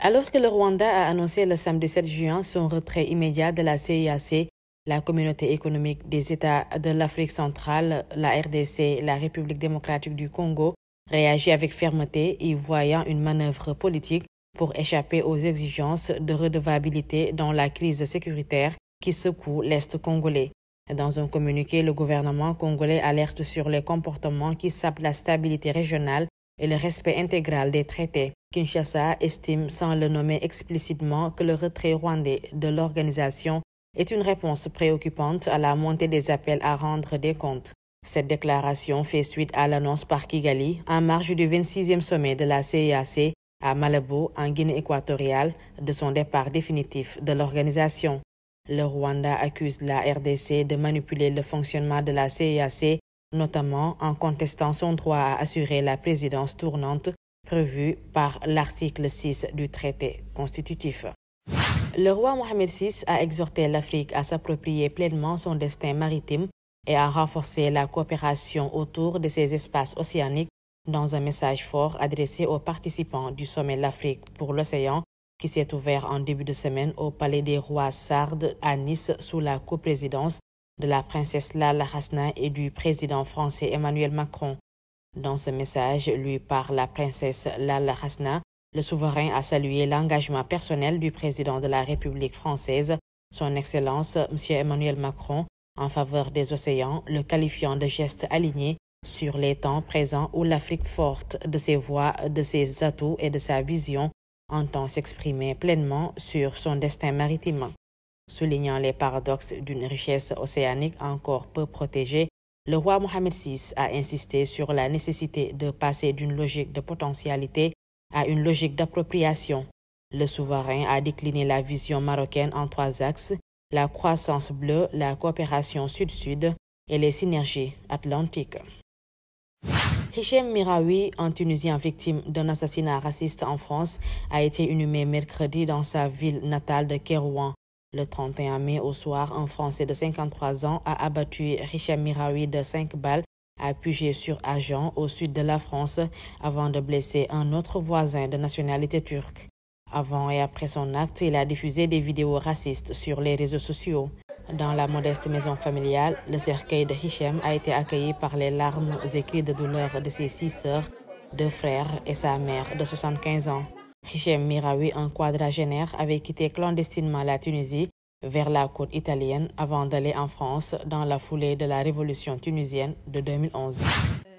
Alors que le Rwanda a annoncé le samedi 7 juin son retrait immédiat de la CEEAC, la Communauté économique des États de l'Afrique centrale, la RDC, la République démocratique du Congo, réagit avec fermeté, y voyant une manœuvre politique pour échapper aux exigences de redevabilité dans la crise sécuritaire qui secoue l'Est congolais. Dans un communiqué, le gouvernement congolais alerte sur les comportements qui sapent la stabilité régionale et le respect intégral des traités. Kinshasa estime, sans le nommer explicitement, que le retrait rwandais de l'organisation est une réponse préoccupante à la montée des appels à rendre des comptes. Cette déclaration fait suite à l'annonce par Kigali, en marge du 26e sommet de la CEEAC à Malabo, en Guinée équatoriale, de son départ définitif de l'organisation. Le Rwanda accuse la RDC de manipuler le fonctionnement de la CEEAC, notamment en contestant son droit à assurer la présidence tournante prévue par l'article 6 du traité constitutif. Le roi Mohamed VI a exhorté l'Afrique à s'approprier pleinement son destin maritime et à renforcer la coopération autour de ses espaces océaniques dans un message fort adressé aux participants du sommet l'Afrique pour l'océan qui s'est ouvert en début de semaine au Palais des Rois Sardes à Nice sous la coprésidence de la princesse Lalla Hasna et du président français Emmanuel Macron. Dans ce message lu par la princesse Lalla Hasna, le souverain a salué l'engagement personnel du président de la République française, son Excellence M. Emmanuel Macron, en faveur des océans, le qualifiant de geste aligné sur les temps présents où l'Afrique forte de ses voix, de ses atouts et de sa vision entend s'exprimer pleinement sur son destin maritime. Soulignant les paradoxes d'une richesse océanique encore peu protégée, le roi Mohamed VI a insisté sur la nécessité de passer d'une logique de potentialité à une logique d'appropriation. Le souverain a décliné la vision marocaine en 3 axes, la croissance bleue, la coopération sud-sud et les synergies atlantiques. Hichem Miraoui, un Tunisien victime d'un assassinat raciste en France, a été inhumé mercredi dans sa ville natale de Kérouan. Le 31 mai au soir, un Français de 53 ans a abattu Hichem Miraoui de 5 balles à Puget-sur-Argent, au sud de la France, avant de blesser un autre voisin de nationalité turque. Avant et après son acte, il a diffusé des vidéos racistes sur les réseaux sociaux. Dans la modeste maison familiale, le cercueil de Hichem a été accueilli par les larmes et cris de douleur de ses 6 sœurs, 2 frères et sa mère de 75 ans. Hichem Miraoui, un quadragénaire, avait quitté clandestinement la Tunisie vers la côte italienne avant d'aller en France dans la foulée de la révolution tunisienne de 2011.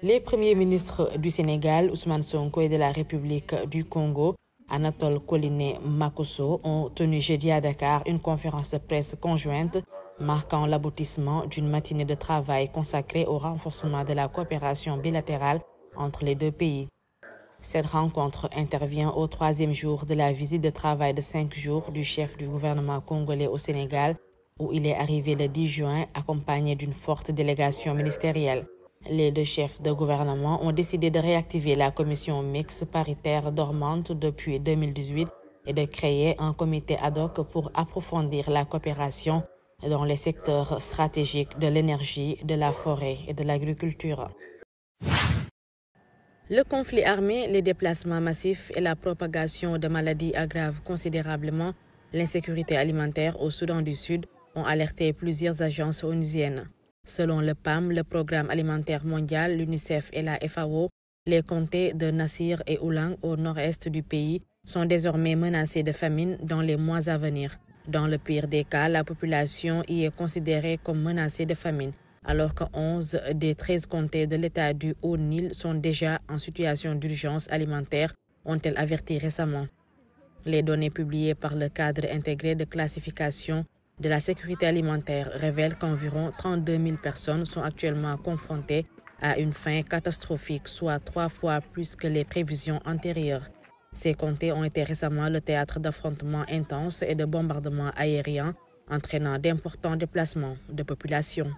Les premiers ministres du Sénégal, Ousmane Sonko, et de la République du Congo, Anatole Collinet Makosso, ont tenu jeudi à Dakar une conférence de presse conjointe marquant l'aboutissement d'une matinée de travail consacrée au renforcement de la coopération bilatérale entre les 2 pays. Cette rencontre intervient au 3e jour de la visite de travail de 5 jours du chef du gouvernement congolais au Sénégal, où il est arrivé le 10 juin accompagné d'une forte délégation ministérielle. Les 2 chefs de gouvernement ont décidé de réactiver la commission mixte paritaire dormante depuis 2018 et de créer un comité ad hoc pour approfondir la coopération dans les secteurs stratégiques de l'énergie, de la forêt et de l'agriculture. Le conflit armé, les déplacements massifs et la propagation de maladies aggravent considérablement l'insécurité alimentaire au Soudan du Sud, ont alerté plusieurs agences onusiennes. Selon le PAM, le Programme alimentaire mondial, l'UNICEF et la FAO, les comtés de Nassir et Oulang au nord-est du pays sont désormais menacés de famine dans les mois à venir. Dans le pire des cas, la population y est considérée comme menacée de famine, alors que 11 des 13 comtés de l'État du Haut-Nil sont déjà en situation d'urgence alimentaire, ont-elles averti récemment. Les données publiées par le cadre intégré de classification de la sécurité alimentaire révèlent qu'environ 32 000 personnes sont actuellement confrontées à une faim catastrophique, soit 3 fois plus que les prévisions antérieures. Ces comtés ont été récemment le théâtre d'affrontements intenses et de bombardements aériens, entraînant d'importants déplacements de population.